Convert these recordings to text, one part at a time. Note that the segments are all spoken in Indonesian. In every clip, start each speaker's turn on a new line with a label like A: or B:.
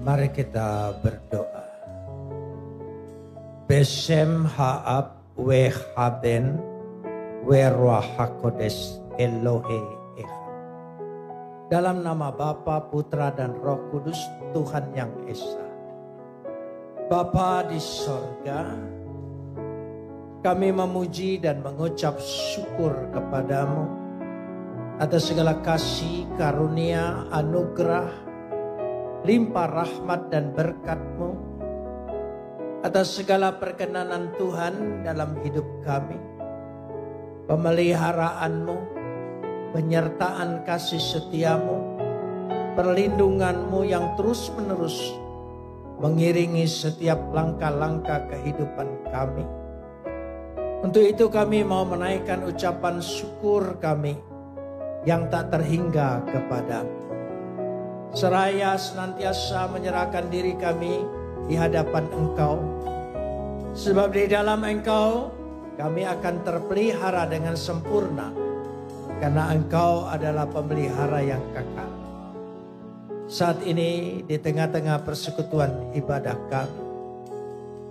A: Mari kita berdoa. Besem haab we haben we ruah hakodes Elohe Echad. Dalam nama Bapa, Putra dan Roh Kudus, Tuhan yang Esa. Bapa di sorga, kami memuji dan mengucap syukur kepadamu atas segala kasih, karunia, anugerah, limpah rahmat dan berkat-Mu, atas segala perkenanan Tuhan dalam hidup kami, pemeliharaan-Mu, penyertaan kasih setia-Mu, perlindungan-Mu yang terus-menerus mengiringi setiap langkah-langkah kehidupan kami. Untuk itu kami mau menaikkan ucapan syukur kami yang tak terhingga kepadamu. Seraya senantiasa menyerahkan diri kami di hadapan Engkau. Sebab di dalam Engkau kami akan terpelihara dengan sempurna. Karena Engkau adalah pemelihara yang kekal. Saat ini di tengah-tengah persekutuan ibadah kami,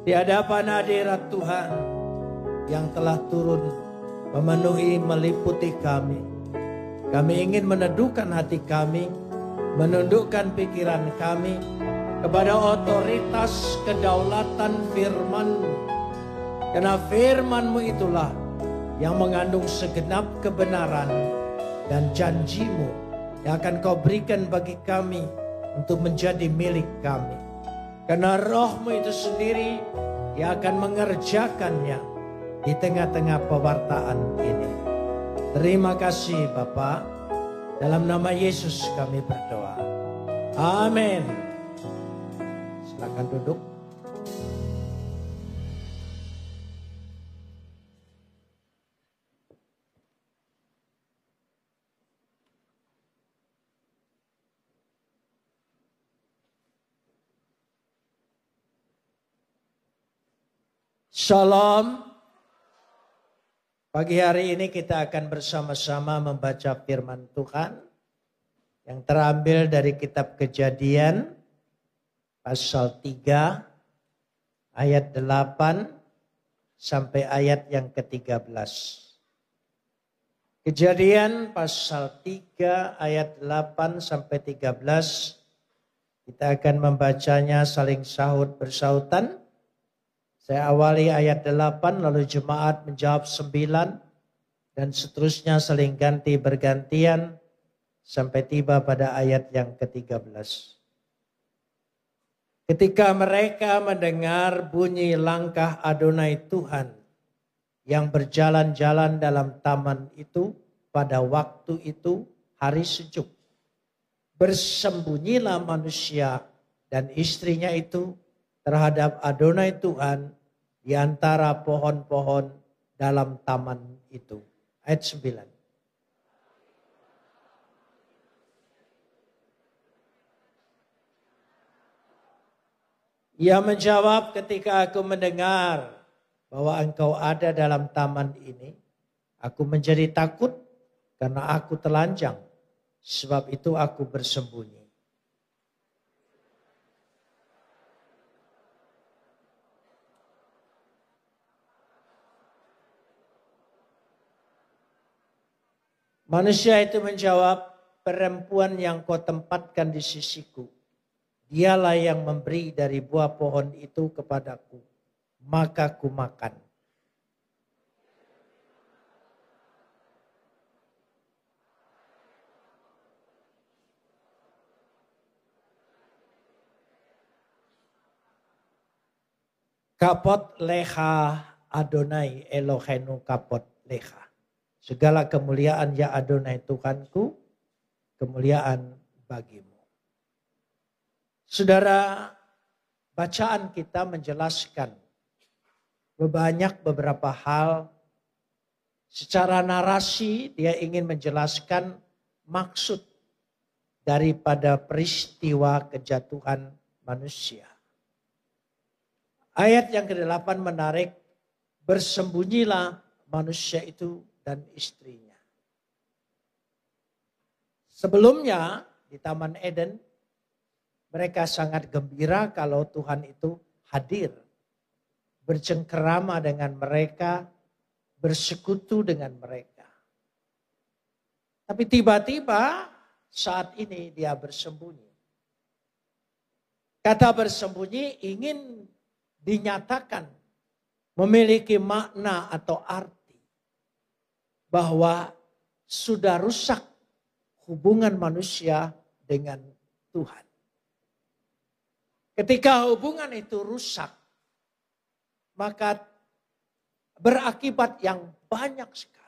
A: di hadapan hadirat Tuhan yang telah turun memenuhi meliputi kami, kami ingin meneduhkan hati kami, menundukkan pikiran kami kepada otoritas kedaulatan firman-Mu. Karena firman-Mu itulah yang mengandung segenap kebenaran dan janji-Mu yang akan Kau berikan bagi kami untuk menjadi milik kami. Karena Roh-Mu itu sendiri yang akan mengerjakannya di tengah-tengah pewartaan ini. Terima kasih Bapa. Dalam nama Yesus kami berdoa. Amin. Silakan duduk. Shalom. Pagi hari ini kita akan bersama-sama membaca firman Tuhan yang terambil dari kitab Kejadian pasal 3 ayat 8 sampai ayat yang ke-13. Kejadian pasal 3 ayat 8 sampai 13. Kita akan membacanya saling sahut bersautan. Saya awali ayat 8, lalu jemaat menjawab 9, dan seterusnya saling ganti bergantian sampai tiba pada ayat yang ke-13. Ketika mereka mendengar bunyi langkah Adonai Tuhan yang berjalan-jalan dalam taman itu, pada waktu itu hari sejuk, bersembunyilah manusia dan istrinya itu terhadap Adonai Tuhan di antara pohon-pohon dalam taman itu. Ayat 9. Ia menjawab, ketika aku mendengar bahwa engkau ada dalam taman ini, aku menjadi takut karena aku telanjang. Sebab itu aku bersembunyi. Manusia itu menjawab, perempuan yang kau tempatkan di sisiku, dialah yang memberi dari buah pohon itu kepadaku, maka ku makan. Kapot leha Adonai Eloheinu kapot leha. Segala kemuliaan ya Adonai Tuhanku, kemuliaan bagimu. Saudara, bacaan kita menjelaskan beberapa hal. Secara narasi dia ingin menjelaskan maksud daripada peristiwa kejatuhan manusia. Ayat yang ke-8 menarik, bersembunyilah manusia itu dan istrinya. Sebelumnya di Taman Eden, Mereka sangat gembira kalau Tuhan itu hadir. Bercengkerama dengan mereka, bersekutu dengan mereka. Tapi tiba-tiba saat ini dia bersembunyi. Kata bersembunyi ingin dinyatakan memiliki makna atau arti bahwa sudah rusak hubungan manusia dengan Tuhan. Ketika hubungan itu rusak, maka berakibat yang banyak sekali.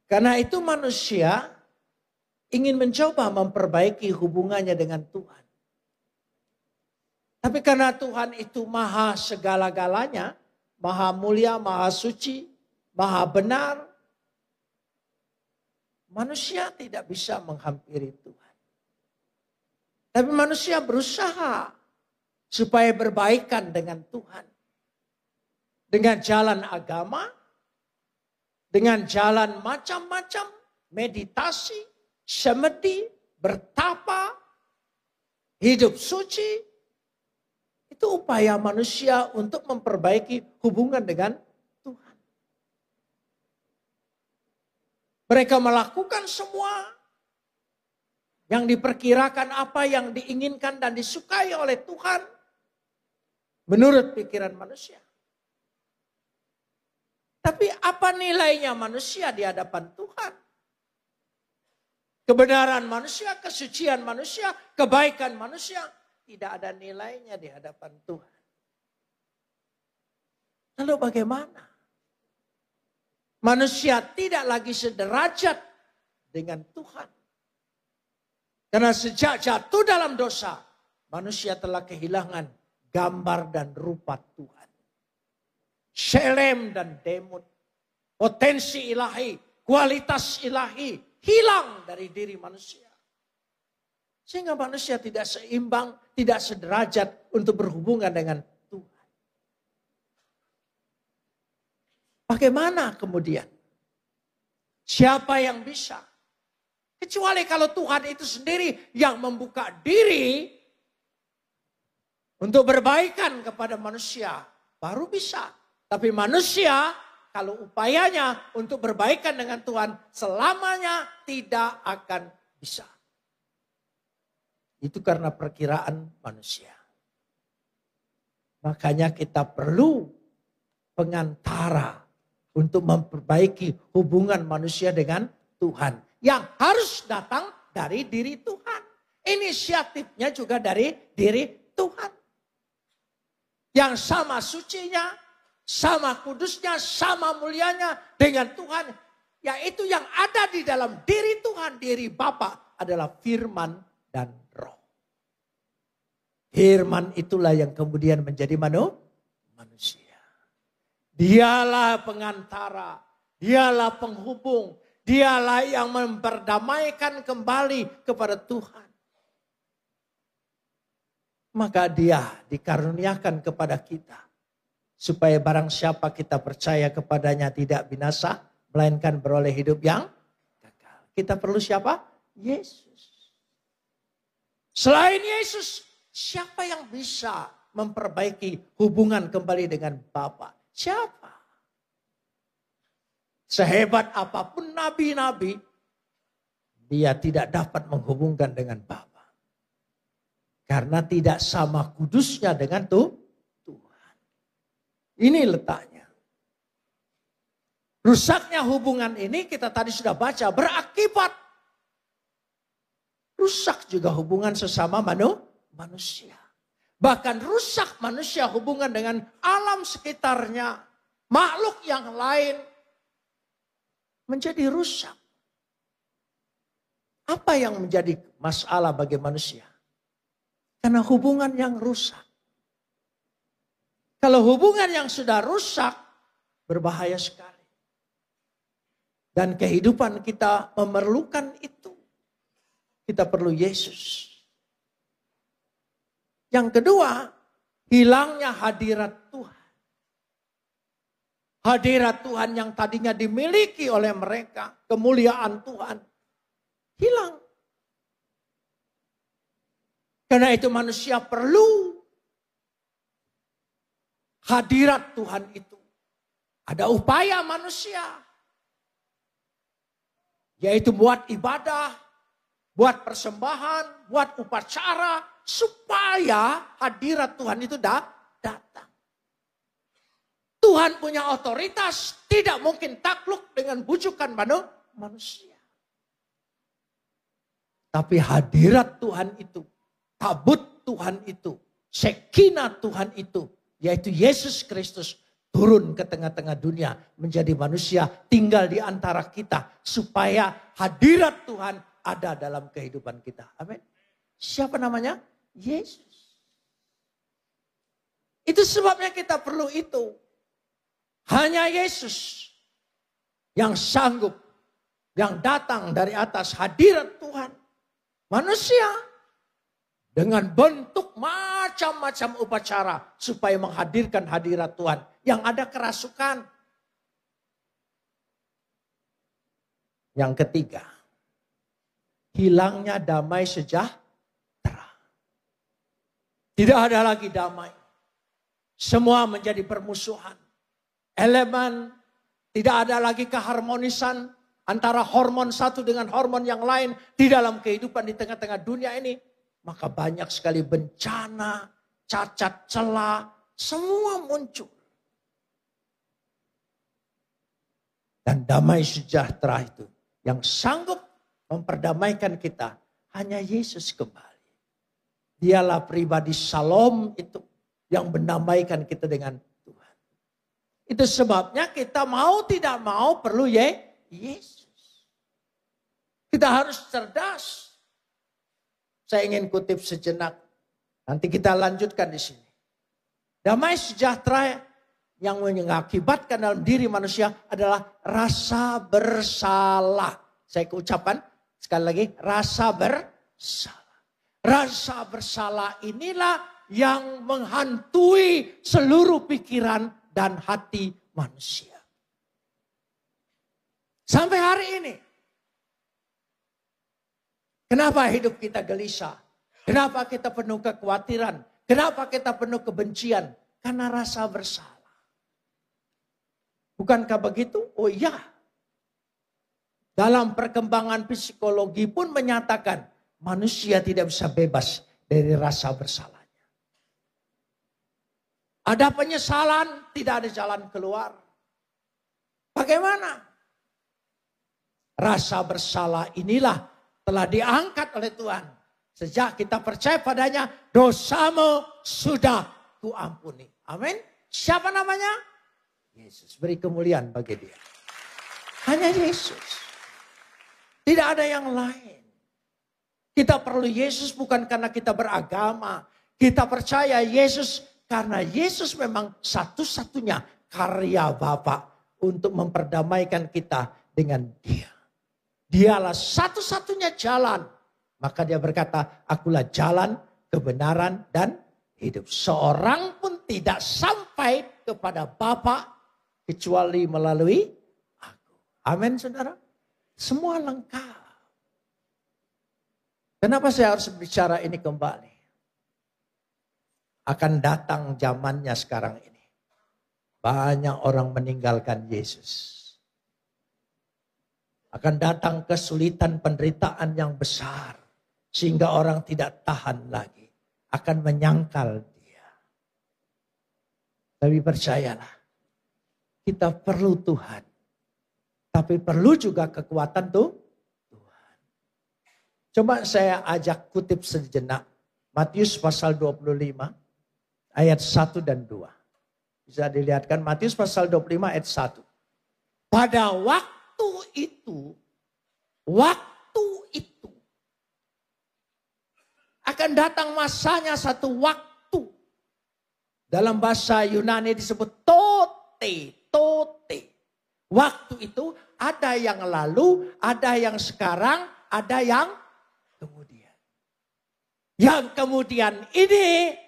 A: Karena itu manusia ingin mencoba memperbaiki hubungannya dengan Tuhan. Tapi karena Tuhan itu maha segala-galanya, maha mulia, maha suci, maha benar, manusia tidak bisa menghampiri Tuhan. Tapi manusia berusaha supaya berbaikan dengan Tuhan. Dengan jalan agama, dengan jalan macam-macam, meditasi, semedi, bertapa, hidup suci. Itu upaya manusia untuk memperbaiki hubungan dengan Tuhan. Mereka melakukan semua yang diperkirakan, apa yang diinginkan dan disukai oleh Tuhan menurut pikiran manusia. Tapi apa nilainya manusia di hadapan Tuhan? Kebenaran manusia, kesucian manusia, kebaikan manusia tidak ada nilainya di hadapan Tuhan. Lalu bagaimana? Manusia tidak lagi sederajat dengan Tuhan. Karena sejak jatuh dalam dosa, manusia telah kehilangan gambar dan rupa Tuhan. Shalem dan demut, potensi ilahi, kualitas ilahi hilang dari diri manusia. Sehingga manusia tidak seimbang, tidak sederajat untuk berhubungan dengan Tuhan. Bagaimana kemudian? Siapa yang bisa? Kecuali kalau Tuhan itu sendiri yang membuka diri untuk berbaikan kepada manusia, baru bisa. Tapi manusia kalau upayanya untuk berbaikan dengan Tuhan selamanya tidak akan bisa. Itu karena perkiraan manusia. Makanya kita perlu pengantara untuk memperbaiki hubungan manusia dengan Tuhan. Yang harus datang dari diri Tuhan. Inisiatifnya juga dari diri Tuhan. Yang sama sucinya, sama kudusnya, sama mulianya dengan Tuhan. Yaitu yang ada di dalam diri Tuhan, diri Bapa adalah firman dan roh. Firman itulah yang kemudian menjadi manusia. Dialah pengantara, dialah penghubung. Dialah yang memperdamaikan kembali kepada Tuhan. Maka dia dikaruniakan kepada kita. Supaya barang siapa kita percaya kepadanya tidak binasa. Melainkan beroleh hidup yang kekal. Kita perlu siapa? Yesus. Selain Yesus, siapa yang bisa memperbaiki hubungan kembali dengan Bapa? Siapa? Sehebat apapun nabi-nabi, dia tidak dapat menghubungkan dengan Bapa. Karena tidak sama kudusnya dengan Tuhan. Ini letaknya. Rusaknya hubungan ini kita tadi sudah baca berakibat. Rusak juga hubungan sesama manusia. Bahkan rusak manusia hubungan dengan alam sekitarnya. Makhluk yang lain. Menjadi rusak. Apa yang menjadi masalah bagi manusia? Karena hubungan yang rusak. Kalau hubungan yang sudah rusak, berbahaya sekali. Dan kehidupan kita memerlukan itu. Kita perlu Yesus. Yang kedua, hilangnya hadirat Tuhan. Hadirat Tuhan yang tadinya dimiliki oleh mereka, kemuliaan Tuhan, hilang. Karena itu manusia perlu hadirat Tuhan itu. Ada upaya manusia. Yaitu buat ibadah, buat persembahan, buat upacara. Supaya hadirat Tuhan itu datang. Tuhan punya otoritas, tidak mungkin takluk dengan bujukan manusia. Tapi hadirat Tuhan itu, tabut Tuhan itu, Shekinah Tuhan itu, yaitu Yesus Kristus turun ke tengah-tengah dunia menjadi manusia, tinggal di antara kita supaya hadirat Tuhan ada dalam kehidupan kita. Amin. Siapa namanya? Yesus. Itu sebabnya kita perlu itu. Hanya Yesus yang sanggup, yang datang dari atas hadirat Tuhan. Manusia dengan bentuk macam-macam upacara supaya menghadirkan hadirat Tuhan. Yang ada kerasukan. Yang ketiga, hilangnya damai sejahtera. Tidak ada lagi damai. Semua menjadi permusuhan. Elemen, tidak ada lagi keharmonisan antara hormon satu dengan hormon yang lain di dalam kehidupan di tengah-tengah dunia ini. Maka banyak sekali bencana, cacat, celah, semua muncul. Dan damai sejahtera itu yang sanggup memperdamaikan kita hanya Yesus kembali. Dialah pribadi Shalom itu yang mendamaikan kita dengan Tuhan. Itu sebabnya kita mau tidak mau perlu Yesus. Kita harus cerdas. Saya ingin kutip sejenak. Nanti kita lanjutkan di sini. Damai sejahtera yang mengakibatkan dalam diri manusia adalah rasa bersalah. Saya ucapkan sekali lagi, rasa bersalah. Rasa bersalah inilah yang menghantui seluruh pikiran dan hati manusia. Sampai hari ini. Kenapa hidup kita gelisah? Kenapa kita penuh kekhawatiran? Kenapa kita penuh kebencian? Karena rasa bersalah. Bukankah begitu? Oh iya. Dalam perkembangan psikologi pun menyatakan manusia tidak bisa bebas dari rasa bersalahnya. Ada penyesalan, tidak ada jalan keluar. Bagaimana? Rasa bersalah inilah telah diangkat oleh Tuhan. Sejak kita percaya padanya, dosamu sudah kuampuni. Amin. Siapa namanya? Yesus. Beri kemuliaan bagi dia. Hanya Yesus. Tidak ada yang lain. Kita perlu Yesus bukan karena kita beragama. Kita percaya Yesus karena Yesus memang satu-satunya karya Bapa untuk memperdamaikan kita dengan Dia. Dialah satu-satunya jalan. Maka dia berkata, akulah jalan, kebenaran, dan hidup. Seorang pun tidak sampai kepada Bapa kecuali melalui aku. Amin, saudara. Semua lengkap. Kenapa saya harus bicara ini kembali? Akan datang zamannya sekarang ini. Banyak orang meninggalkan Yesus. Akan datang kesulitan penderitaan yang besar. Sehingga orang tidak tahan lagi. Akan menyangkal dia. Tapi percayalah. Kita perlu Tuhan. Tapi perlu juga kekuatan Tuhan. Coba saya ajak kutip sejenak. Matius pasal 25 ayat 1 dan 2. Bisa dilihatkan Matius pasal 25 ayat 1. Pada waktu itu akan datang masanya satu waktu. Dalam bahasa Yunani disebut tote. Waktu itu ada yang lalu, ada yang sekarang, ada yang kemudian. Yang kemudian ini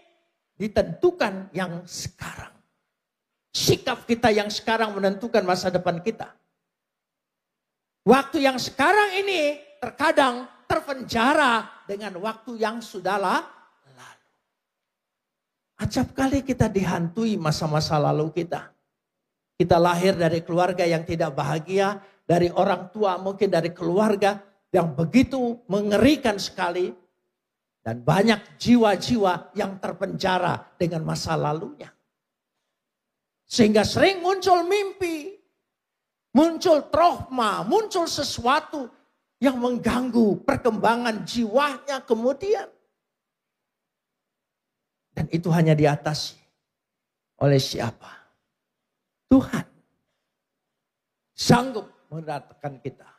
A: ditentukan yang sekarang. Sikap kita yang sekarang menentukan masa depan kita. Waktu yang sekarang ini terkadang terpenjara dengan waktu yang sudah acap kali kita dihantui masa-masa lalu kita. Kita lahir dari keluarga yang tidak bahagia, dari orang tua mungkin dari keluarga yang begitu mengerikan sekali. Dan banyak jiwa-jiwa yang terpenjara dengan masa lalunya. Sehingga sering muncul mimpi, muncul trauma, muncul sesuatu yang mengganggu perkembangan jiwanya kemudian. Dan itu hanya diatasi oleh siapa? Tuhan. Sanggup mendatangkan kita.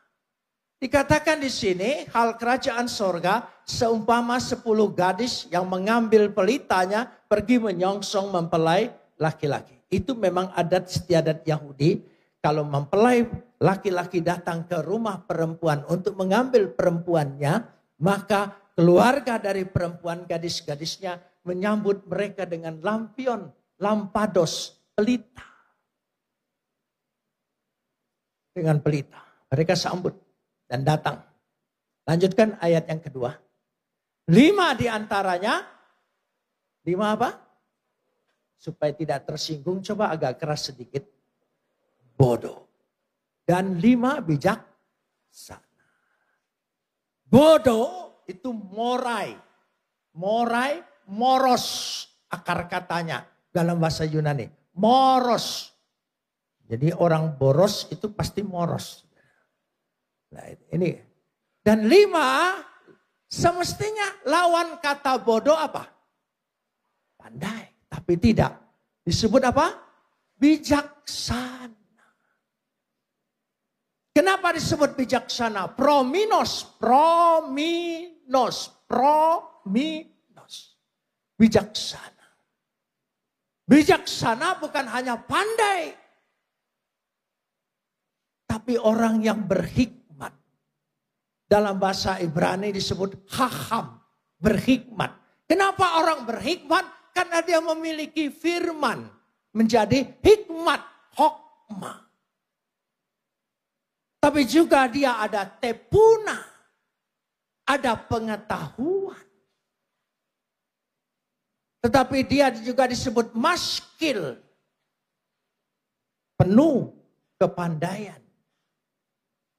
A: Dikatakan di sini hal kerajaan sorga seumpama 10 gadis yang mengambil pelitanya pergi menyongsong mempelai laki-laki. Itu memang adat istiadat Yahudi. Kalau mempelai laki-laki datang ke rumah perempuan untuk mengambil perempuannya, maka keluarga dari perempuan gadis-gadisnya menyambut mereka dengan lampion, lampados, pelita. Dengan pelita. Mereka sambut dan datang. Lanjutkan ayat yang kedua. 5 diantaranya. 5 apa? Supaya tidak tersinggung, coba agak keras sedikit. Bodoh. Dan 5 bijaksana. Bodoh itu morai. Morai, moros. Akar katanya dalam bahasa Yunani. Moros. Jadi orang boros itu pasti moros. Nah ini. Dan 5 semestinya lawan kata bodoh apa? Pandai. Tapi tidak. Disebut apa? Bijaksana. Kenapa disebut bijaksana? Prominos. Bijaksana. Bijaksana bukan hanya pandai. Tapi orang yang berhikmat. Dalam bahasa Ibrani disebut haham. Berhikmat. Kenapa orang berhikmat? Karena dia memiliki firman. Menjadi hikmat. Hokmah. Tapi juga dia ada tepuna. Ada pengetahuan. Tetapi dia juga disebut maskil. Penuh kepandaian.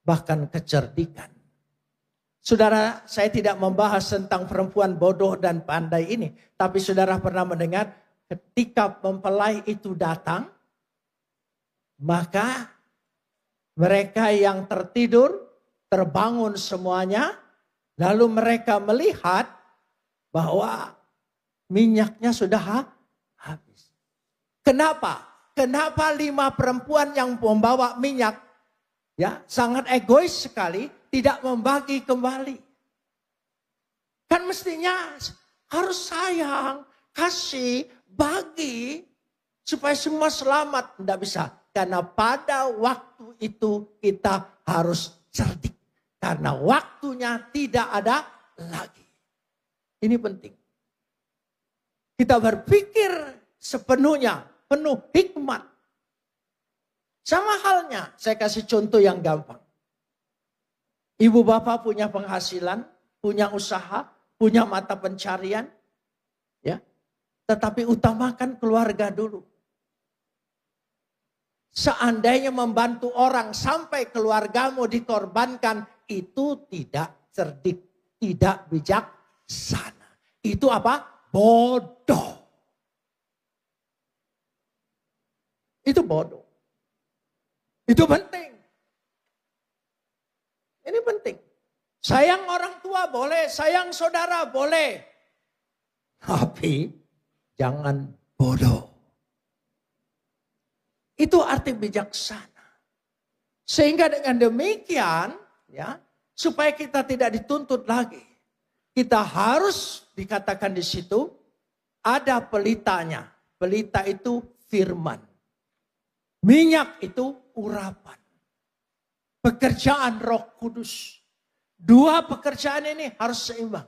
A: Bahkan kecerdikan. Saudara, saya tidak membahas tentang perempuan bodoh dan pandai ini. Tapi saudara pernah mendengar ketika mempelai itu datang. Maka mereka yang tertidur terbangun semuanya. Lalu mereka melihat bahwa minyaknya sudah habis. Kenapa? Kenapa 5 perempuan yang membawa minyak sangat egois sekali, tidak membagi kembali. Kan mestinya harus sayang, kasih, bagi supaya semua selamat. Tidak bisa. Karena pada waktu itu kita harus cerdik. Karena waktunya tidak ada lagi. Ini penting. Kita berpikir sepenuhnya, penuh hikmat. Sama halnya, saya kasih contoh yang gampang. Ibu bapak punya penghasilan, punya usaha, punya mata pencarian. Ya, tetapi utamakan keluarga dulu. Seandainya membantu orang sampai keluargamu dikorbankan, itu tidak cerdik, tidak bijaksana. Itu apa? Bodoh. Itu bodoh. Itu penting. Ini penting. Sayang orang tua boleh, sayang saudara boleh. Tapi jangan bodoh. Itu arti bijaksana. Sehingga dengan demikian, supaya kita tidak dituntut lagi. Kita harus dikatakan di situ ada pelitanya. Pelita itu firman. Minyak itu urapan. Pekerjaan Roh Kudus. 2 pekerjaan ini harus seimbang.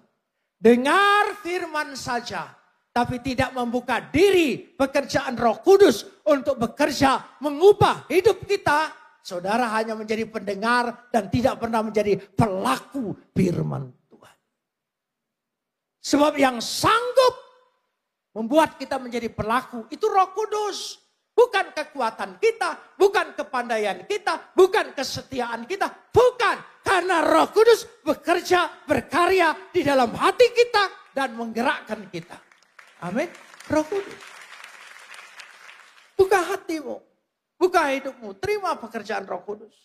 A: Dengar firman saja. Tapi tidak membuka diri pekerjaan Roh Kudus untuk bekerja mengubah hidup kita. Saudara hanya menjadi pendengar dan tidak pernah menjadi pelaku firman Tuhan. Sebab yang sanggup membuat kita menjadi pelaku, itu Roh Kudus. Bukan kekuatan kita, bukan kepandaian kita, bukan kesetiaan kita. Bukan, karena Roh Kudus bekerja, berkarya di dalam hati kita dan menggerakkan kita. Amin. Roh Kudus. Buka hatimu, buka hidupmu, terima pekerjaan Roh Kudus.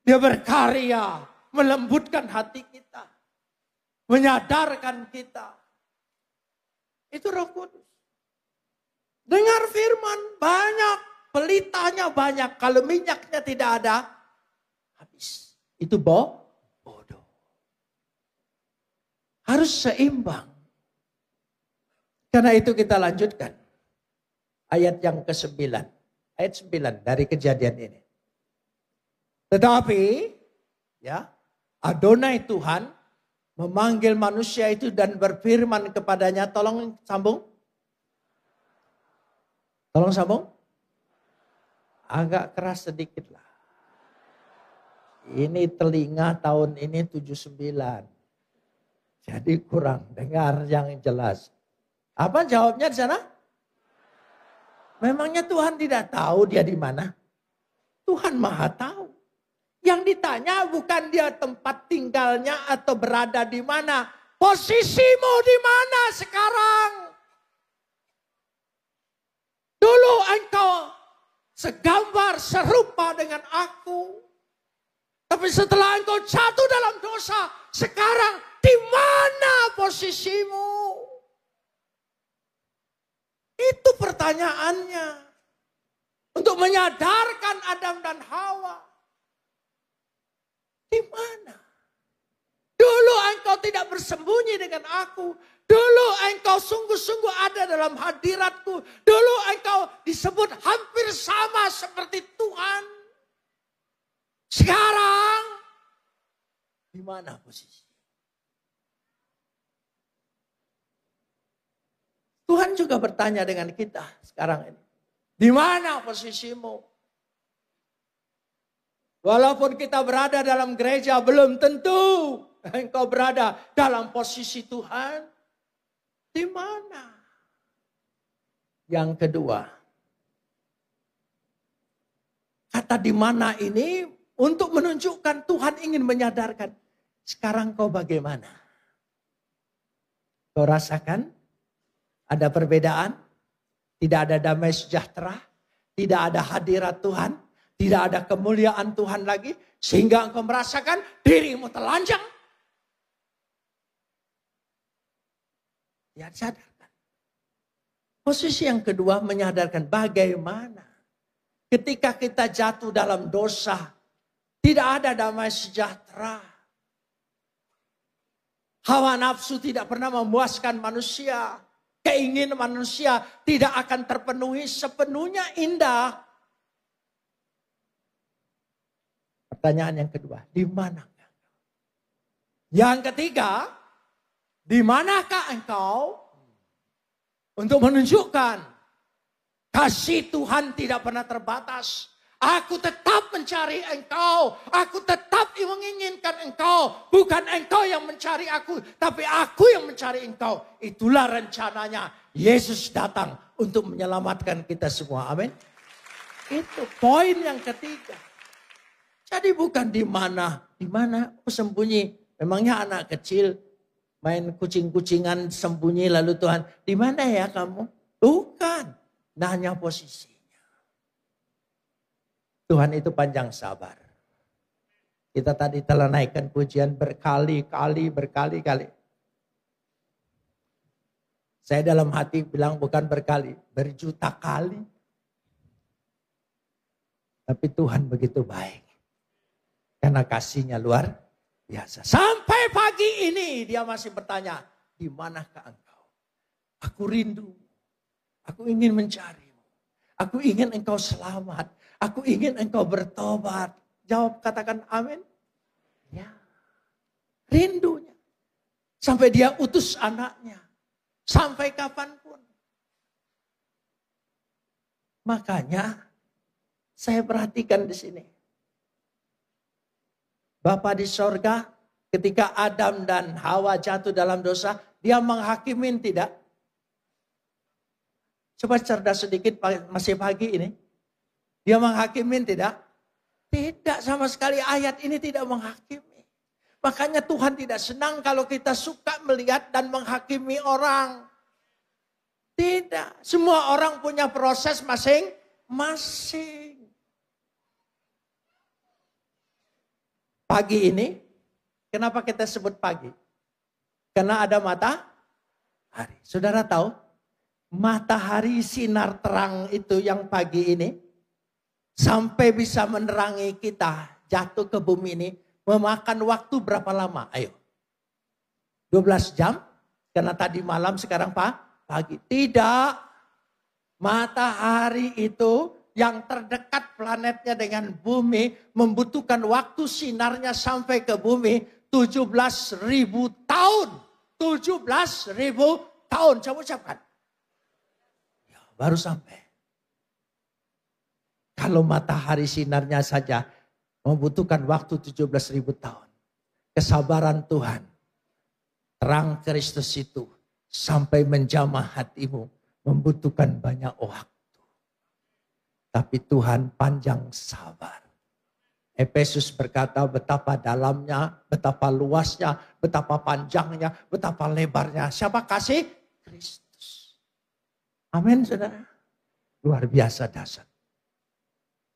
A: Dia berkarya, melembutkan hati kita, menyadarkan kita. Itu Roh Kudus. Dengar firman banyak, pelitanya banyak. Kalau minyaknya tidak ada, habis. Itu bodoh. Harus seimbang. Karena itu kita lanjutkan. Ayat yang ke-9. Ayat 9 dari Kejadian ini. Tetapi, ya, Adonai Tuhan memanggil manusia itu dan berfirman kepadanya. Tolong sambung. Tolong sambung. Agak keras sedikit lah. Ini telinga tahun ini 79. Jadi kurang dengar yang jelas. Apa jawabnya di sana? Memangnya Tuhan tidak tahu dia di mana? Tuhan Maha tahu. Yang ditanya bukan dia tempat tinggalnya atau berada di mana. Posisimu di mana sekarang? Dulu engkau segambar serupa dengan aku. Tapi setelah engkau jatuh dalam dosa, sekarang di mana posisimu? Itu pertanyaannya. Untuk menyadarkan Adam dan Hawa. Di mana? Dulu engkau tidak bersembunyi dengan aku. Dulu engkau sungguh-sungguh ada dalam hadiratku. Dulu engkau disebut hampir sama seperti Tuhan. Sekarang, di mana posisi? Tuhan juga bertanya dengan kita sekarang ini. Di mana posisimu? Walaupun kita berada dalam gereja, belum tentu engkau berada dalam posisi Tuhan. Di mana? Yang kedua, kata di mana ini untuk menunjukkan Tuhan ingin menyadarkan. Sekarang kau bagaimana? Kau rasakan ada perbedaan? Tidak ada damai sejahtera? Tidak ada hadirat Tuhan? Tidak ada kemuliaan Tuhan lagi? Sehingga engkau merasakan dirimu telanjang? Ya, sadarkan. Posisi yang kedua menyadarkan bagaimana ketika kita jatuh dalam dosa, tidak ada damai sejahtera. Hawa nafsu tidak pernah memuaskan manusia. Keinginan manusia tidak akan terpenuhi sepenuhnya indah. Pertanyaan yang kedua, di mana? Yang ketiga, di manakah engkau untuk menunjukkan kasih Tuhan tidak pernah terbatas. Aku tetap mencari engkau. Aku tetap menginginkan engkau. Bukan engkau yang mencari aku, tapi aku yang mencari engkau. Itulah rencananya. Yesus datang untuk menyelamatkan kita semua. Amin. Itu poin yang ketiga. Jadi bukan di mana aku sembunyi. Memangnya anak kecil main kucing-kucingan sembunyi lalu Tuhan, di mana ya kamu? Bukan, hanya posisinya. Tuhan itu panjang sabar. Kita tadi telah naikkan pujian berkali-kali. Saya dalam hati bilang bukan berkali, berjuta kali. Tapi Tuhan begitu baik. Karena kasihnya luar biasa. Sampai pagi ini dia masih bertanya, di manakah engkau? Aku rindu. Aku ingin mencarimu. Aku ingin engkau selamat. Aku ingin engkau bertobat. Jawab, katakan amin. Ya. Rindunya. Sampai dia utus anaknya. Sampai kapanpun. Makanya saya perhatikan di sini. Bapa di sorga, ketika Adam dan Hawa jatuh dalam dosa, dia menghakimin tidak? Coba cerdas sedikit, masih pagi ini. Dia menghakimin tidak? Tidak, sama sekali ayat ini tidak menghakimi. Makanya Tuhan tidak senang kalau kita suka melihat dan menghakimi orang. Tidak, semua orang punya proses masing-masing. Pagi ini, kenapa kita sebut pagi? Karena ada matahari. Saudara tahu, matahari sinar terang itu yang pagi ini, sampai bisa menerangi kita jatuh ke bumi ini, memakan waktu berapa lama? Ayo. 12 jam? Karena tadi malam, sekarang pagi. Tidak. Matahari itu yang terdekat planetnya dengan bumi membutuhkan waktu sinarnya sampai ke bumi 17.000 tahun. 17.000 tahun. Coba ucapkan. Ya, baru sampai. Kalau matahari sinarnya saja membutuhkan waktu 17.000 tahun. Kesabaran Tuhan. Terang Kristus itu sampai menjamah hatimu membutuhkan banyak waktu. Tapi Tuhan panjang sabar. Efesus berkata betapa dalamnya, betapa luasnya, betapa panjangnya, betapa lebarnya. Siapa? Kasih Kristus. Amin, saudara. Luar biasa dahsyat.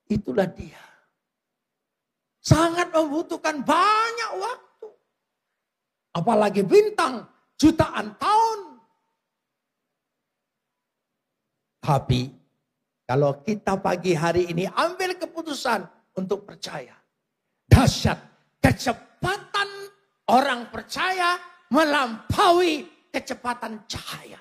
A: Itulah dia. Sangat membutuhkan banyak waktu. Apalagi bintang jutaan tahun. Tapi kalau kita pagi hari ini ambil keputusan untuk percaya. Dahsyat kecepatan orang percaya melampaui kecepatan cahaya.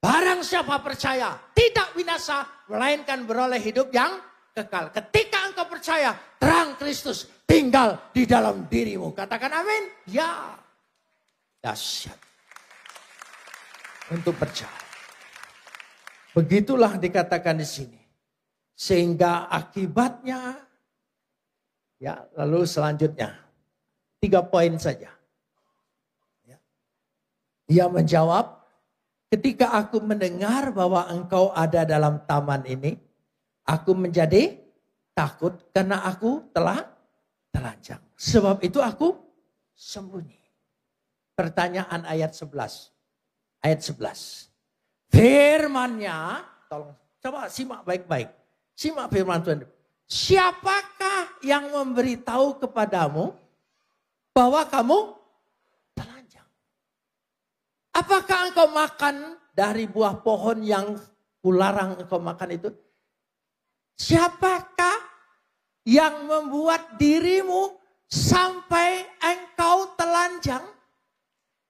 A: Barang siapa percaya tidak binasa melainkan beroleh hidup yang kekal. Ketika engkau percaya terang Kristus tinggal di dalam dirimu. Katakan amin. Ya. Dahsyat. Untuk percaya. Begitulah dikatakan di sini. Sehingga akibatnya, ya lalu selanjutnya, 3 poin saja. Ya. Ia menjawab, ketika aku mendengar bahwa engkau ada dalam taman ini, aku menjadi takut karena aku telah telanjang. Sebab itu aku sembunyi. Pertanyaan ayat 11. Ayat 11. Firman-Nya, tolong coba simak baik-baik. Simak firman Tuhan. Siapakah yang memberitahu kepadamu bahwa kamu telanjang? Apakah engkau makan dari buah pohon yang kularang engkau makan itu? Siapakah yang membuat dirimu sampai engkau telanjang?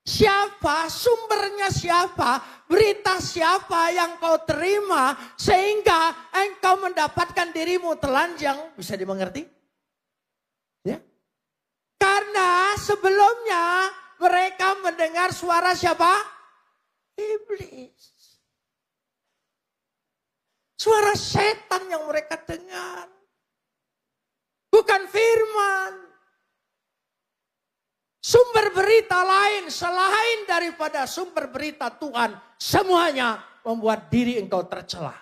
A: Siapa, sumbernya siapa, berita siapa yang kau terima sehingga engkau mendapatkan dirimu telanjang? Bisa dimengerti? Ya. Karena sebelumnya mereka mendengar suara siapa? Iblis. Suara setan yang mereka dengar. Bukan firman. Sumber berita lain selain daripada sumber berita Tuhan. Semuanya membuat diri engkau tercela.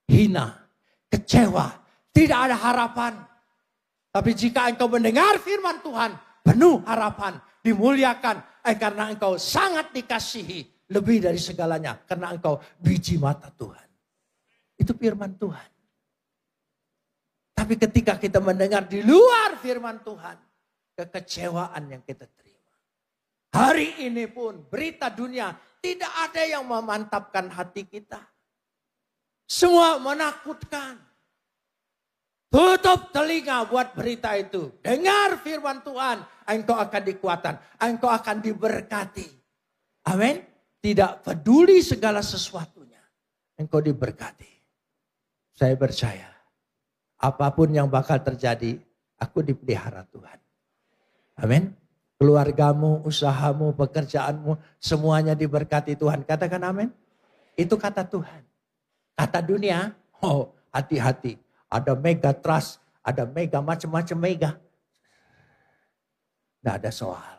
A: Hina, kecewa, tidak ada harapan. Tapi jika engkau mendengar firman Tuhan, penuh harapan, dimuliakan. Karena engkau sangat dikasihi lebih dari segalanya. Karena engkau biji mata Tuhan. Itu firman Tuhan. Tapi ketika kita mendengar di luar firman Tuhan, kekecewaan yang kita terima. Hari ini pun berita dunia tidak ada yang memantapkan hati kita. Semua menakutkan. Tutup telinga buat berita itu. Dengar firman Tuhan. Engkau akan dikuatkan. Engkau akan diberkati. Amin. Tidak peduli segala sesuatunya. Engkau diberkati. Saya percaya. Apapun yang bakal terjadi. Aku dipelihara Tuhan. Amin. Keluargamu, usahamu, pekerjaanmu, semuanya diberkati Tuhan. Katakan amin. Itu kata Tuhan. Kata dunia, oh hati-hati. Ada mega trust, ada mega macam-macam mega. Tidak ada soal.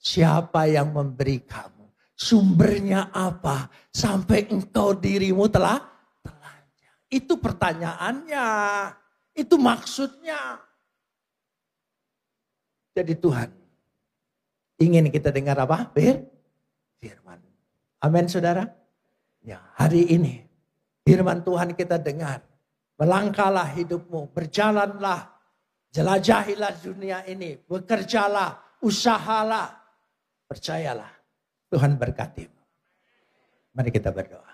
A: Siapa yang memberi kamu? Sumbernya apa? Sampai engkau dirimu telah telanjang. Itu pertanyaannya. Itu maksudnya. Jadi Tuhan ingin kita dengar apa? Firman. Amin saudara. Ya, hari ini firman Tuhan kita dengar. Melangkahlah hidupmu, berjalanlah, jelajahilah dunia ini, bekerjalah, usahalah, percayalah. Tuhan berkati. Mari kita berdoa.